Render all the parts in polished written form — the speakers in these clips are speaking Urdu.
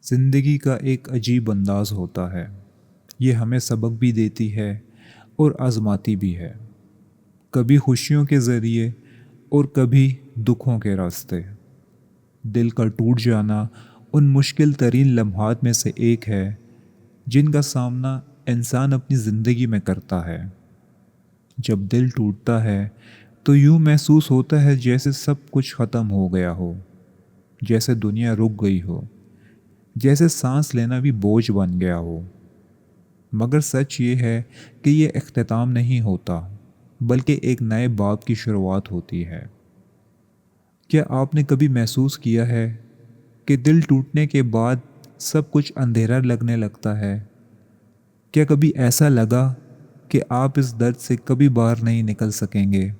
زندگی کا ایک عجیب انداز ہوتا ہے۔ یہ ہمیں سبق بھی دیتی ہے اور آزماتی بھی ہے، کبھی خوشیوں کے ذریعے اور کبھی دکھوں کے راستے۔ دل کا ٹوٹ جانا ان مشکل ترین لمحات میں سے ایک ہے جن کا سامنا انسان اپنی زندگی میں کرتا ہے۔ جب دل ٹوٹتا ہے تو یوں محسوس ہوتا ہے جیسے سب کچھ ختم ہو گیا ہو، جیسے دنیا رک گئی ہو، جیسے سانس لینا بھی بوجھ بن گیا ہو۔ مگر سچ یہ ہے کہ یہ اختتام نہیں ہوتا، بلکہ ایک نئے باب کی شروعات ہوتی ہے۔ کیا آپ نے کبھی محسوس کیا ہے کہ دل ٹوٹنے کے بعد سب کچھ اندھیرا لگنے لگتا ہے؟ کیا کبھی ایسا لگا کہ آپ اس درد سے کبھی باہر نہیں نکل سکیں گے؟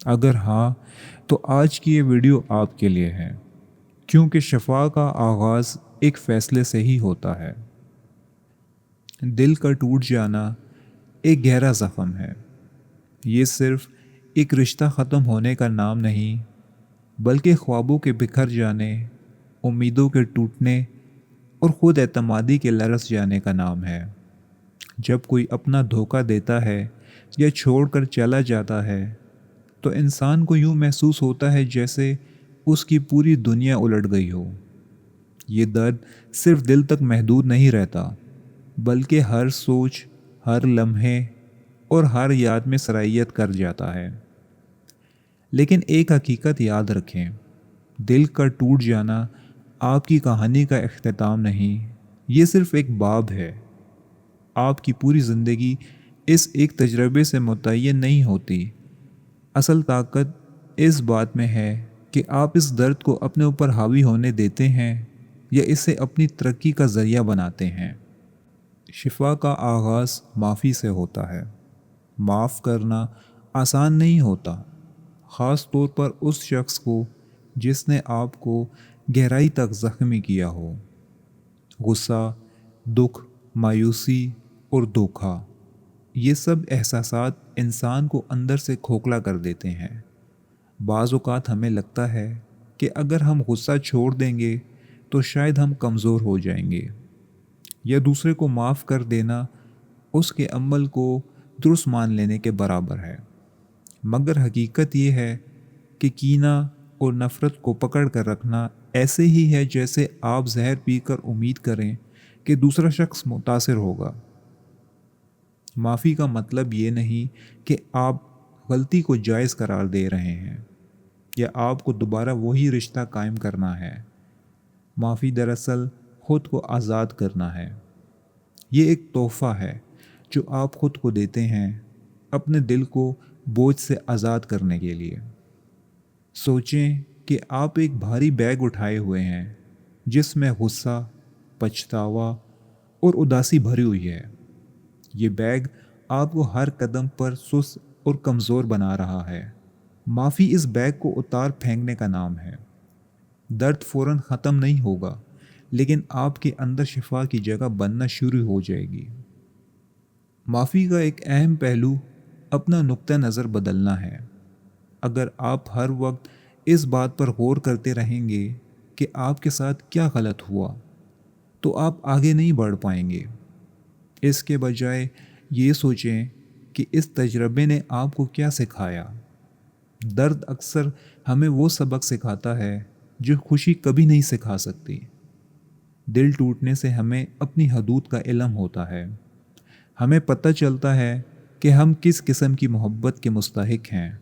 اگر ہاں، تو آج کی یہ ویڈیو آپ کے لیے ہے، کیونکہ شفا کا آغاز ایک فیصلے سے ہی ہوتا ہے۔ دل کا ٹوٹ جانا ایک گہرا زخم ہے۔ یہ صرف ایک رشتہ ختم ہونے کا نام نہیں، بلکہ خوابوں کے بکھر جانے، امیدوں کے ٹوٹنے اور خود اعتمادی کے لرز جانے کا نام ہے۔ جب کوئی اپنا دھوکہ دیتا ہے یا چھوڑ کر چلا جاتا ہے تو انسان کو یوں محسوس ہوتا ہے جیسے اس کی پوری دنیا الٹ گئی ہو۔ یہ درد صرف دل تک محدود نہیں رہتا، بلکہ ہر سوچ، ہر لمحے اور ہر یاد میں سرائیت کر جاتا ہے۔ لیکن ایک حقیقت یاد رکھیں، دل کا ٹوٹ جانا آپ کی کہانی کا اختتام نہیں، یہ صرف ایک باب ہے۔ آپ کی پوری زندگی اس ایک تجربے سے متعین نہیں ہوتی۔ اصل طاقت اس بات میں ہے کہ آپ اس درد کو اپنے اوپر حاوی ہونے دیتے ہیں یا اسے اپنی ترقی کا ذریعہ بناتے ہیں۔ شفا کا آغاز معافی سے ہوتا ہے۔ معاف کرنا آسان نہیں ہوتا، خاص طور پر اس شخص کو جس نے آپ کو گہرائی تک زخمی کیا ہو۔ غصہ، دکھ، مایوسی اور دھوکا، یہ سب احساسات انسان کو اندر سے کھوکھلا کر دیتے ہیں۔ بعض اوقات ہمیں لگتا ہے کہ اگر ہم غصہ چھوڑ دیں گے تو شاید ہم کمزور ہو جائیں گے، یا دوسرے کو معاف کر دینا اس کے عمل کو درست مان لینے کے برابر ہے۔ مگر حقیقت یہ ہے کہ کینہ اور نفرت کو پکڑ کر رکھنا ایسے ہی ہے جیسے آپ زہر پی کر امید کریں کہ دوسرا شخص متاثر ہوگا۔ معافی کا مطلب یہ نہیں کہ آپ غلطی کو جائز قرار دے رہے ہیں یا آپ کو دوبارہ وہی رشتہ قائم کرنا ہے۔ معافی دراصل خود کو آزاد کرنا ہے۔ یہ ایک تحفہ ہے جو آپ خود کو دیتے ہیں، اپنے دل کو بوجھ سے آزاد کرنے کے لیے۔ سوچیں کہ آپ ایک بھاری بیگ اٹھائے ہوئے ہیں جس میں غصہ، پچھتاوا اور اداسی بھری ہوئی ہے۔ یہ بیگ آپ کو ہر قدم پر سست اور کمزور بنا رہا ہے۔ معافی اس بیگ کو اتار پھینکنے کا نام ہے۔ درد فوراً ختم نہیں ہوگا، لیکن آپ کے اندر شفا کی جگہ بننا شروع ہو جائے گی۔ معافی کا ایک اہم پہلو اپنا نقطہ نظر بدلنا ہے۔ اگر آپ ہر وقت اس بات پر غور کرتے رہیں گے کہ آپ کے ساتھ کیا غلط ہوا، تو آپ آگے نہیں بڑھ پائیں گے۔ اس کے بجائے یہ سوچیں کہ اس تجربے نے آپ کو کیا سکھایا۔ درد اکثر ہمیں وہ سبق سکھاتا ہے جو خوشی کبھی نہیں سکھا سکتی۔ دل ٹوٹنے سے ہمیں اپنی حدود کا علم ہوتا ہے۔ ہمیں پتہ چلتا ہے کہ ہم کس قسم کی محبت کے مستحق ہیں۔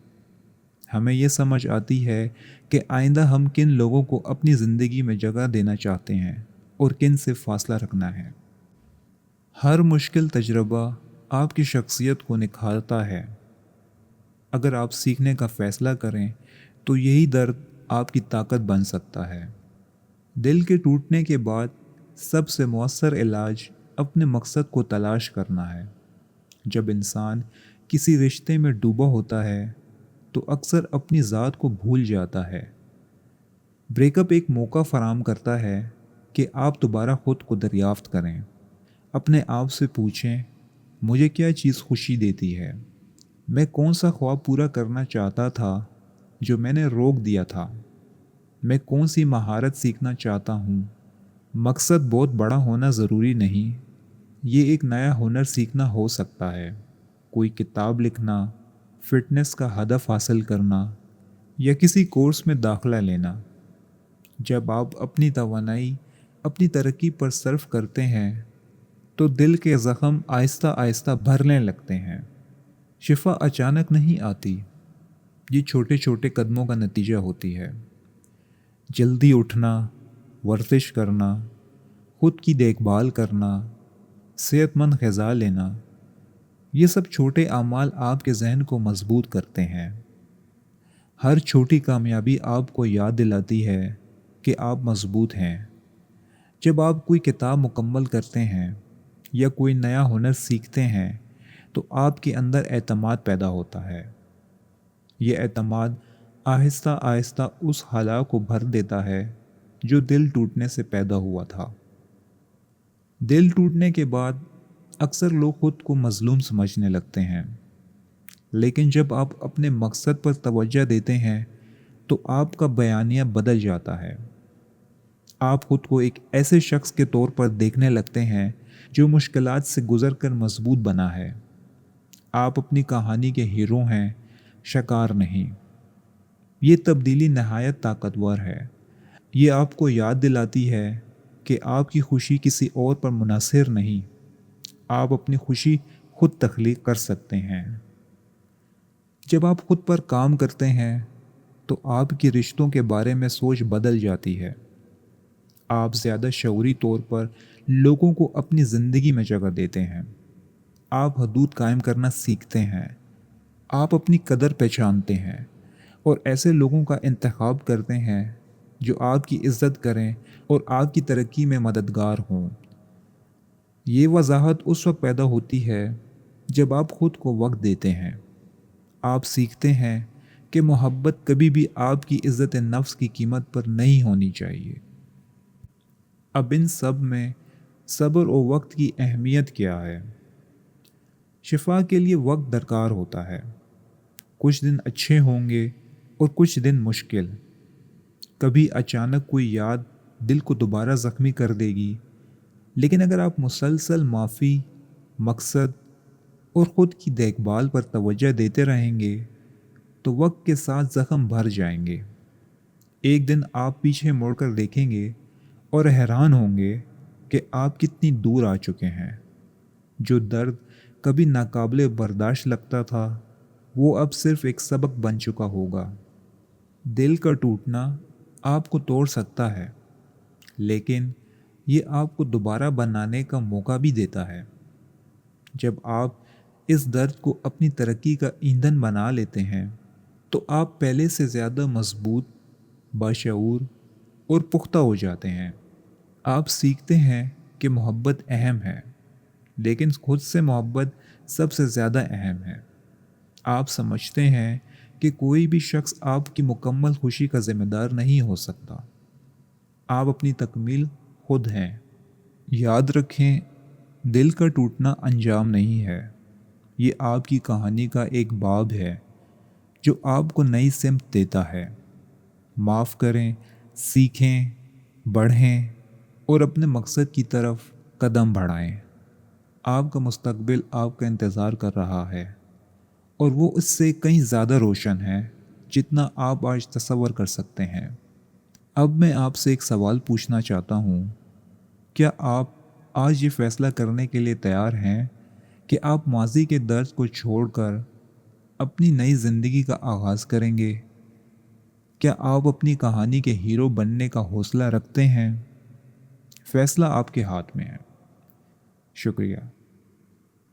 ہمیں یہ سمجھ آتی ہے کہ آئندہ ہم کن لوگوں کو اپنی زندگی میں جگہ دینا چاہتے ہیں اور کن سے فاصلہ رکھنا ہے۔ ہر مشکل تجربہ آپ کی شخصیت کو نکھارتا ہے۔ اگر آپ سیکھنے کا فیصلہ کریں تو یہی درد آپ کی طاقت بن سکتا ہے۔ دل کے ٹوٹنے کے بعد سب سے مؤثر علاج اپنے مقصد کو تلاش کرنا ہے۔ جب انسان کسی رشتے میں ڈوبا ہوتا ہے تو اکثر اپنی ذات کو بھول جاتا ہے۔ بریک اپ ایک موقع فراہم کرتا ہے کہ آپ دوبارہ خود کو دریافت کریں۔ اپنے آپ سے پوچھیں، مجھے کیا چیز خوشی دیتی ہے؟ میں کون سا خواب پورا کرنا چاہتا تھا جو میں نے روک دیا تھا؟ میں کون سی مہارت سیکھنا چاہتا ہوں مقصد بہت بڑا ہونا ضروری نہیں، یہ ایک نیا ہنر سیکھنا ہو سکتا ہے، کوئی کتاب لکھنا، فٹنس کا ہدف حاصل کرنا یا کسی کورس میں داخلہ لینا۔ جب آپ اپنی توانائی اپنی ترقی پر صرف کرتے ہیں تو دل کے زخم آہستہ آہستہ بھرنے لگتے ہیں۔ شفا اچانک نہیں آتی، یہ چھوٹے چھوٹے قدموں کا نتیجہ ہوتی ہے۔ جلدی اٹھنا، ورزش کرنا، خود کی دیکھ بھال کرنا، صحت مند غذا لینا، یہ سب چھوٹے اعمال آپ کے ذہن کو مضبوط کرتے ہیں۔ ہر چھوٹی کامیابی آپ کو یاد دلاتی ہے کہ آپ مضبوط ہیں۔ جب آپ کوئی کتاب مکمل کرتے ہیں یا کوئی نیا ہنر سیکھتے ہیں تو آپ کے اندر اعتماد پیدا ہوتا ہے۔ یہ اعتماد آہستہ آہستہ اس خلا کو بھر دیتا ہے جو دل ٹوٹنے سے پیدا ہوا تھا۔ دل ٹوٹنے کے بعد اکثر لوگ خود کو مظلوم سمجھنے لگتے ہیں، لیکن جب آپ اپنے مقصد پر توجہ دیتے ہیں تو آپ کا بیانیہ بدل جاتا ہے۔ آپ خود کو ایک ایسے شخص کے طور پر دیکھنے لگتے ہیں جو مشکلات سے گزر کر مضبوط بنا ہے۔ آپ اپنی کہانی کے ہیرو ہیں، شکار نہیں۔ یہ تبدیلی نہایت طاقتور ہے۔ یہ آپ کو یاد دلاتی ہے کہ آپ کی خوشی کسی اور پر منحصر نہیں، آپ اپنی خوشی خود تخلیق کر سکتے ہیں۔ جب آپ خود پر کام کرتے ہیں تو آپ کی رشتوں کے بارے میں سوچ بدل جاتی ہے۔ آپ زیادہ شعوری طور پر لوگوں کو اپنی زندگی میں جگہ دیتے ہیں۔ آپ حدود قائم کرنا سیکھتے ہیں۔ آپ اپنی قدر پہچانتے ہیں اور ایسے لوگوں کا انتخاب کرتے ہیں جو آپ کی عزت کریں اور آپ کی ترقی میں مددگار ہوں۔ یہ وضاحت اس وقت پیدا ہوتی ہے جب آپ خود کو وقت دیتے ہیں۔ آپ سیکھتے ہیں کہ محبت کبھی بھی آپ کی عزت نفس کی قیمت پر نہیں ہونی چاہیے۔ اب ان سب میں صبر و وقت کی اہمیت کیا ہے؟ شفا کے لیے وقت درکار ہوتا ہے۔ کچھ دن اچھے ہوں گے اور کچھ دن مشکل۔ کبھی اچانک کوئی یاد دل کو دوبارہ زخمی کر دے گی، لیکن اگر آپ مسلسل معافی، مقصد اور خود کی دیکھ بھال پر توجہ دیتے رہیں گے تو وقت کے ساتھ زخم بھر جائیں گے۔ ایک دن آپ پیچھے مڑ کر دیکھیں گے اور حیران ہوں گے کہ آپ کتنی دور آ چکے ہیں۔ جو درد کبھی ناقابل برداشت لگتا تھا وہ اب صرف ایک سبق بن چکا ہوگا۔ دل کا ٹوٹنا آپ کو توڑ سکتا ہے، لیکن یہ آپ کو دوبارہ بنانے کا موقع بھی دیتا ہے۔ جب آپ اس درد کو اپنی ترقی کا ایندھن بنا لیتے ہیں تو آپ پہلے سے زیادہ مضبوط، باشعور اور پختہ ہو جاتے ہیں۔ آپ سیکھتے ہیں کہ محبت اہم ہے، لیکن خود سے محبت سب سے زیادہ اہم ہے۔ آپ سمجھتے ہیں کہ کوئی بھی شخص آپ کی مکمل خوشی کا ذمہ دار نہیں ہو سکتا۔ آپ اپنی تکمیل خود ہیں۔ یاد رکھیں، دل کا ٹوٹنا انجام نہیں ہے، یہ آپ کی کہانی کا ایک باب ہے جو آپ کو نئی سمت دیتا ہے۔ معاف کریں، سیکھیں، بڑھیں اور اپنے مقصد کی طرف قدم بڑھائیں۔ آپ کا مستقبل آپ کا انتظار کر رہا ہے اور وہ اس سے کہیں زیادہ روشن ہے جتنا آپ آج تصور کر سکتے ہیں۔ اب میں آپ سے ایک سوال پوچھنا چاہتا ہوں، کیا آپ آج یہ فیصلہ کرنے کے لیے تیار ہیں کہ آپ ماضی کے درد کو چھوڑ کر اپنی نئی زندگی کا آغاز کریں گے؟ کیا آپ اپنی کہانی کے ہیرو بننے کا حوصلہ رکھتے ہیں؟ فیصلہ آپ کے ہاتھ میں ہے۔ شکریہ۔